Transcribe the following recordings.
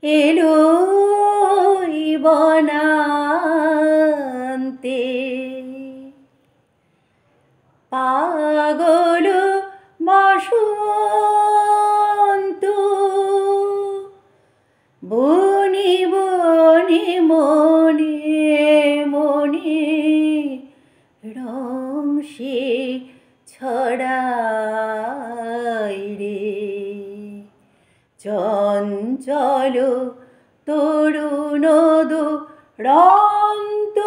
এলো বনান্তে পাগল বসন্ত বনে বনে মনে মনে রং সে ছড়ায় রে। চঞ্চল তরুণ দুরন্ত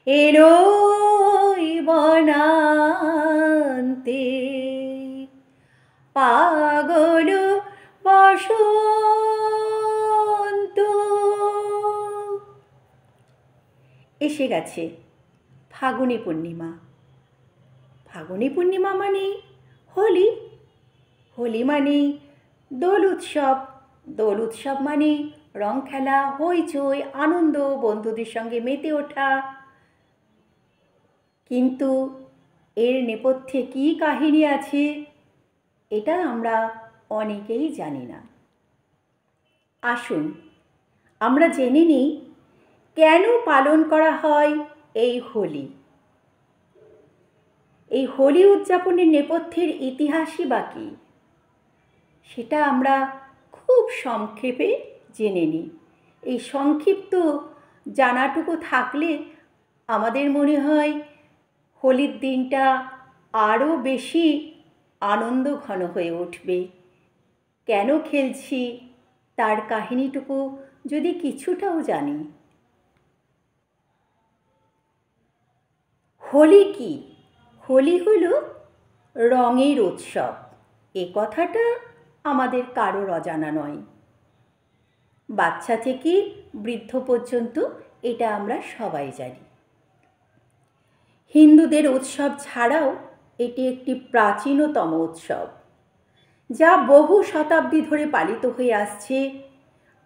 এলো বনান্তে পাগল বসন্ত। এসে গেছে ফাগুনী পূর্ণিমা। ফাগুনী পূর্ণিমা মানেই হোলি, হোলি মানেই দোল উৎসব, দোল উৎসব মানে রং খেলা, হইচই, আনন্দ, বন্ধুদের সঙ্গে মেতে ওঠা। কিন্তু এর নেপথ্যে কী কাহিনী আছে এটা আমরা অনেকেই জানি না। আসুন আমরা জেনে নিই কেন পালন করা হয় এই হোলি। এই হোলি উদযাপনের নেপথ্যের ইতিহাসই বা কী সেটা আমরা খুব সংক্ষেপে জেনে নিই। এই সংক্ষিপ্ত জানাটুকু থাকলে আমাদের মনে হয় হোলির দিনটা আরও বেশি আনন্দ ঘন হয়ে উঠবে। কেন খেলছি তার কাহিনীটুকু যদি কিছুটাও জানি। হোলি কি? হোলি হলো রঙের উৎসব। এ কথাটা আমাদের কারোর অজানা নয়। বাচ্চা থেকে বৃদ্ধ পর্যন্ত এটা আমরা সবাই জানি। হিন্দুদের উৎসব ছাড়াও এটি একটি প্রাচীনতম উৎসব, যা বহু শতাব্দী ধরে পালিত হয়ে আসছে।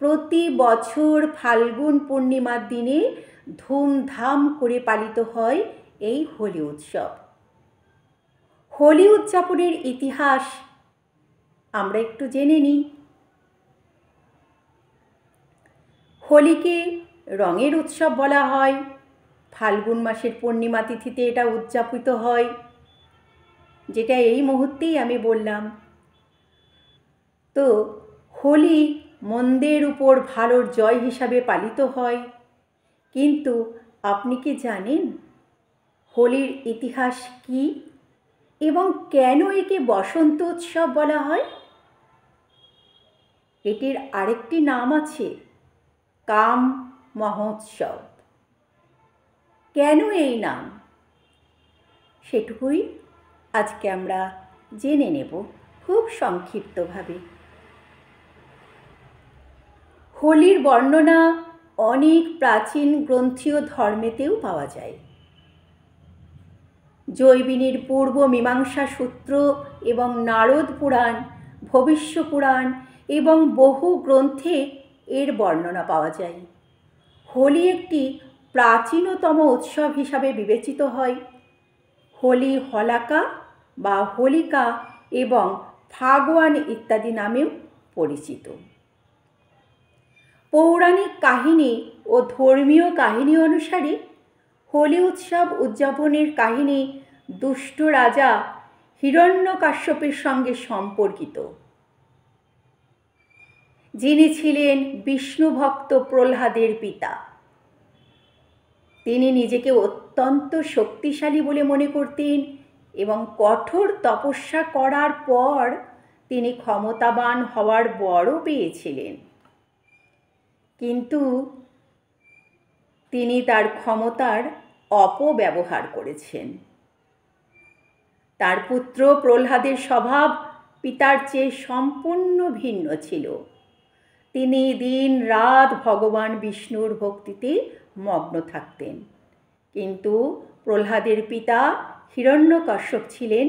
প্রতি বছর ফাল্গুন পূর্ণিমার দিনে ধুমধাম করে পালিত হয় এই হোলি উৎসব। হোলি উদযাপনের ইতিহাস আমরা একটু জেনে নিই। হোলিকে রঙের উৎসব বলা হয়। ফাল্গুন মাসের পূর্ণিমা তিথিতে এটা উদযাপিত হয়, যেটা এই মুহূর্তেই আমি বললাম। তো হোলি মন্দের উপর ভালোর জয় হিসাবে পালিত হয়। কিন্তু আপনি কি জানেন হোলির ইতিহাস কী এবং কেন একে বসন্ত উৎসব বলা হয়? এটির আরেকটি নাম আছে কাম মহোৎসব। কেন এই নাম সেটুকুই আজকে আমরা জেনে নেব খুব সংক্ষিপ্তভাবে। হোলির বর্ণনা অনেক প্রাচীন গ্রন্থীয় ধর্মেতেও পাওয়া যায়। জৈমিনীর পূর্ব মীমাংসা সূত্র এবং নারদ পুরাণ, ভবিষ্য পুরাণ এবং বহু গ্রন্থে এর বর্ণনা পাওয়া যায়। হোলি একটি প্রাচীনতম উৎসব হিসাবে বিবেচিত হয়। হোলি হলাকা বা হোলিকা এবং ফাগওয়ান ইত্যাদি নামেও পরিচিত। পৌরাণিক কাহিনী ও ধর্মীয় কাহিনী অনুসারে হোলি উৎসব উদযাপনের কাহিনী দুষ্ট রাজা হিরণ্যকাশ্যপের সঙ্গে সম্পর্কিত, যিনি ছিলেন বিষ্ণু ভক্ত প্রহ্লাদের পিতা। তিনি নিজেকে অত্যন্ত শক্তিশালী বলে মনে করতেন এবং কঠোর তপস্যা করার পর তিনি ক্ষমতাবান হওয়ার বরও পেয়েছিলেন। কিন্তু তিনি তার ক্ষমতার অপব্যবহার করেছেন। তার পুত্র প্রহ্লাদের স্বভাব পিতার চেয়ে সম্পূর্ণ ভিন্ন ছিল। তিনি দিন রাত ভগবান বিষ্ণুর ভক্তিতে মগ্ন থাকতেন। কিন্তু প্রহ্লাদের পিতা হিরণ্যকশ্যপ ছিলেন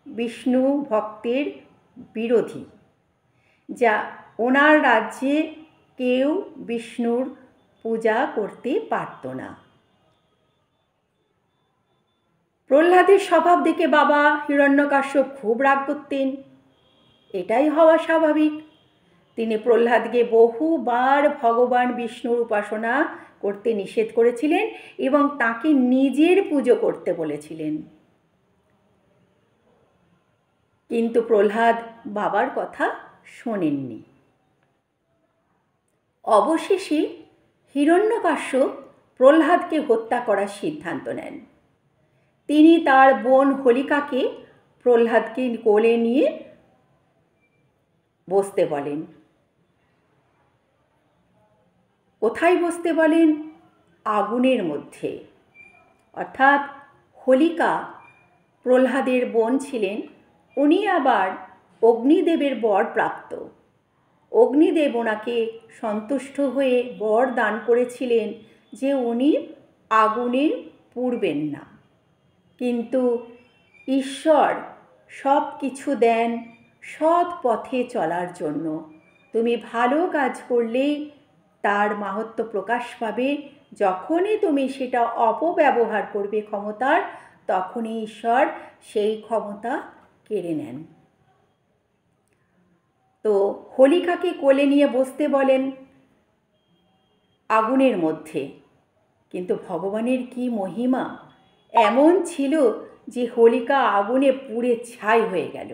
বিষ্ণু ভক্তের বিরোধী, যা ওনার রাজ্যে কেউ বিষ্ণুর পূজা করতে পারত না। প্রহ্লাদের স্বভাব দেখে বাবা হিরণ্যকাশ্যপ খুব রাগ করতেন। এটাই হওয়া স্বাভাবিক। তিনি প্রহ্লাদকে বহুবার ভগবান বিষ্ণুর উপাসনা করতে নিষেধ করেছিলেন এবং তাকে নিজের পুজো করতে বলেছিলেন। কিন্তু প্রহ্লাদ বাবার কথা শোনেননি। অবশেষে হিরণ্যকাশ্যপ প্রহ্লাদকে হত্যা করার সিদ্ধান্ত নেন। তিনি তার বোন হোলিকাকে প্রহ্লাদকে কোলে নিয়ে বসতে বলেন। কোথায় বসতে বলেন? আগুনের মধ্যে। অর্থাৎ হোলিকা প্রহ্লাদের বোন ছিলেন, উনি আবার অগ্নিদেবের বর প্রাপ্ত। অগ্নিদেব ওনাকে সন্তুষ্ট হয়ে বর দান করেছিলেন যে উনি আগুনে পুড়বেন না। কিন্তু ঈশ্বর সব কিছু দেন সৎ পথে চলার জন্য। তুমি ভালো কাজ করলেই তার মাহাত্ম্য প্রকাশ পাবে। যখনই তুমি সেটা অপব্যবহার করবে ক্ষমতার, তখনই ঈশ্বর সেই ক্ষমতা কেড়ে নেন। তো হোলিকাকে কোলে নিয়ে বসতে বলেন আগুনের মধ্যে। কিন্তু ভগবানের কি মহিমা! এমন ছিল যে হোলিকা আগুনে পুড়ে ছাই হয়ে গেল।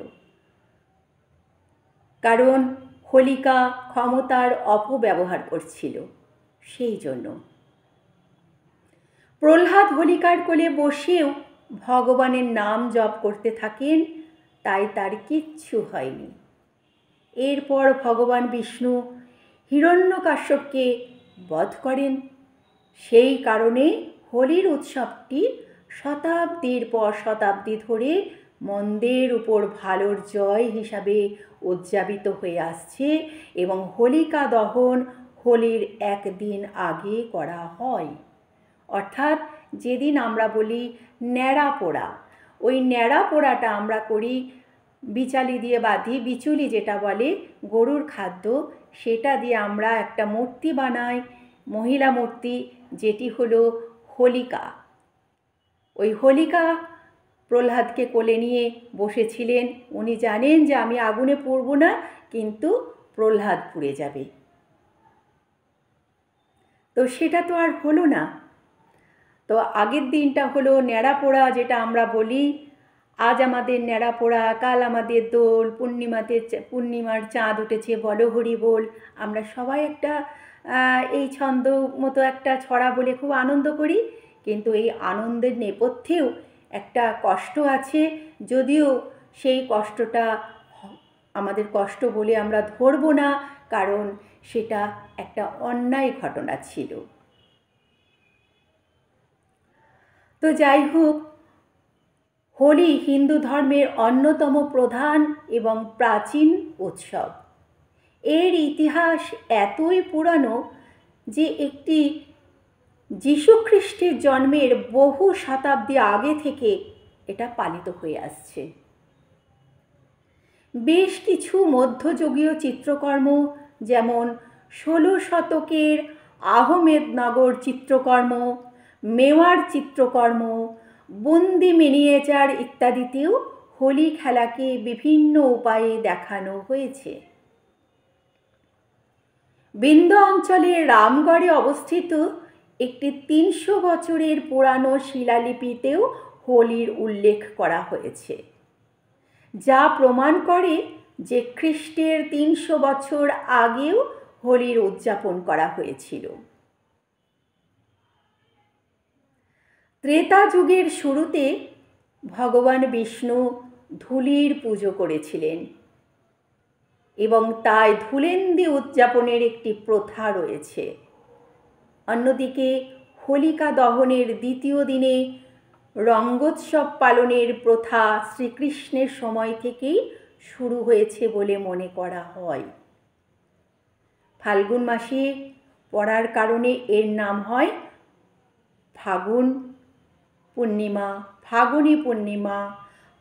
কারণ হোলিকা ক্ষমতার অপব্যবহার করছিল, সেই জন্য। প্রহ্লাদ হোলিকার কোলে বসেও ভগবানের নাম জপ করতে থাকেন, তাই তার কিচ্ছু হয়নি। এরপর ভগবান বিষ্ণু হিরণ্যকাশ্যপকে বধ করেন। সেই কারণে হোলির উৎসবটি শতাব্দীর পর শতাব্দী ধরে মন্দের উপর ভালোর জয় হিসাবে উদযাপিত হয়ে আসছে এবং হোলিকা দহন হোলির একদিন আগে করা হয়। অর্থাৎ যেদিন আমরা বলি ন্যাড়া পোড়া, ওই ন্যাড়া পোড়াটা আমরা করি বিচালি দিয়ে বাঁধি, বিচুলি যেটা বলে গরুর খাদ্য, সেটা দিয়ে আমরা একটা মূর্তি বানাই, মহিলা মূর্তি, যেটি হলো হোলিকা। ওই হোলিকা প্রহ্লাদকে কোলে নিয়ে বসেছিলেন। উনি জানেন যে আমি আগুনে পুড়ব না, কিন্তু প্রহ্লাদ পুড়ে যাবে। তো সেটা তো আর হলো না। তো আগের দিনটা হলো ন্যাড়া পোড়া, যেটা আমরা বলি আজ আমাদের ন্যাড়া পোড়া, কাল আমাদের দোল, পূর্ণিমার চাঁদ উঠেছে বলো হরি বল। আমরা সবাই একটা এই ছন্দ মতো একটা ছড়া বলে খুব আনন্দ করি, কিন্তু এই আনন্দের নেপথ্যেও একটা কষ্ট আছে। যদিও সেই কষ্টটা আমাদের কষ্ট বলে আমরা ধরব না, কারণ সেটা একটা অন্যায় ঘটনা ছিল। তো যাই হোক, হোলি হিন্দু ধর্মের অন্যতম প্রধান এবং প্রাচীন উৎসব। এর ইতিহাস এতই পুরানো যে একটি যীশুখ্রিস্টের জন্মের বহু শতাব্দী আগে থেকে এটা পালিত হয়ে আসছে। বেশ কিছু মধ্যযুগীয় চিত্রকর্ম, যেমন 16 শতকের আহমেদনগর চিত্রকর্ম, মেওয়ার চিত্রকর্ম, বুন্দি মিনিয়েচার ইত্যাদিতেও হোলি খেলাকে বিভিন্ন উপায়ে দেখানো হয়েছে। বিন্ধ্য অঞ্চলের রামগড়ে অবস্থিত একটি 300 বছরের পুরানো শিলালিপিতেও হোলির উল্লেখ করা হয়েছে, যা প্রমাণ করে যে খ্রিস্টের 300 বছর আগেও হোলির উদযাপন করা হয়েছিল। ত্রেতা যুগের শুরুতে ভগবান বিষ্ণু ধূলির পুজো করেছিলেন এবং তাই ধূলেন্দি উদযাপনের একটি প্রথা রয়েছে। অন্যদিকে হোলিকা দহনের দ্বিতীয় দিনে রঙ্গোৎসব পালনের প্রথা শ্রীকৃষ্ণের সময় থেকেই শুরু হয়েছে বলে মনে করা হয়। ফাল্গুন মাসে পড়ার কারণে এর নাম হয় ফাগুন পূর্ণিমা, ফাগুনী পূর্ণিমা,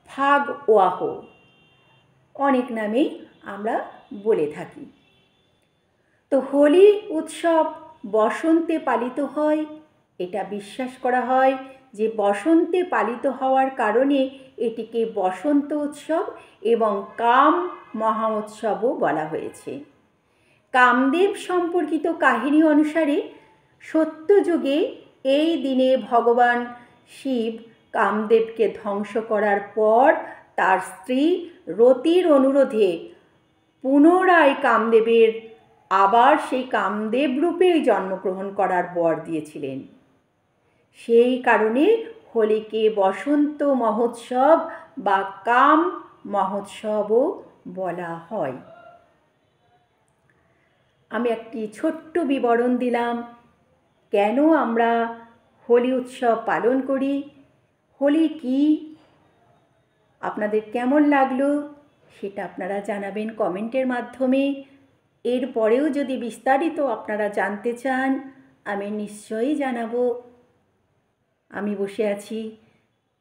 ফাগ ওয়াহ, অনেক নামেই আমরা বলে থাকি। তো হোলি উৎসব বসন্তে পালিত হয়। এটা বিশ্বাস করা হয় যে বসন্তে পালিত হওয়ার কারণে এটিকে বসন্ত উৎসব এবং কাম মহা উৎসবও বলা হয়েছে। কামদেব সম্পর্কিত কাহিনী অনুসারে সত্যযুগে এই দিনে ভগবান শিব কামদেবকে ধ্বংস করার পর তার স্ত্রী রতির অনুরোধে পুনরায় কামদেবের আবার সেই কামদেব রূপেই জন্মগ্রহণ করার বর দিয়েছিলেন। সেই কারণে হোলিকে বসন্ত মহোৎসব বা কাম মহোৎসবও বলা হয়। আমি একটি ছোট্ট বিবরণ দিলাম কেন আমরা হোলি উৎসব পালন করি, হোলি কি, আপনাদের কেমন লাগলো সেটা আপনারা জানাবেন কমেন্টের মাধ্যমে। এরপরেও যদি বিস্তারিত আপনারা জানতে চান আমি নিশ্চয়ই জানাবো। আমি বসে আছি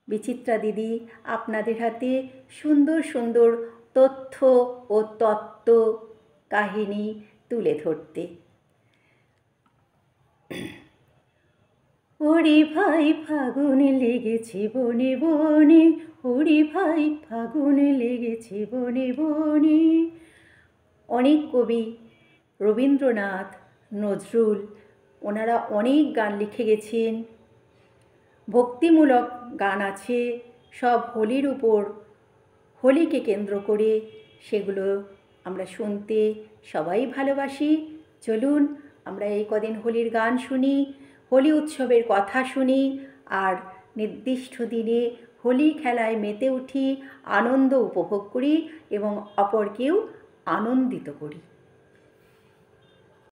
বিচিত্রা দিদি আপনাদের হাতে সুন্দর সুন্দর তথ্য ও তত্ত্ব কাহিনী তুলে ধরতে। ওরে ভাই ফাগুন লেগেছে বনে বনে, ওরে ভাই ফাগুন লেগেছে বনে বনে। অনেক কবি রবীন্দ্রনাথ, নজরুল ওনারা অনেক গান লিখে গেছেন, ভক্তিমূলক গান আছে সব হোলির উপর, হোলিকে কেন্দ্র করে, সেগুলো আমরা শুনতে সবাই ভালোবাসি। চলুন আমরা এই কদিন হোলির গান শুনি, হোলি উৎসবের কথা শুনি, আর নির্দিষ্ট দিনে হোলি খেলায় মেতে উঠি, আনন্দ উপভোগ করি এবং অপরকেও আনন্দিত করি।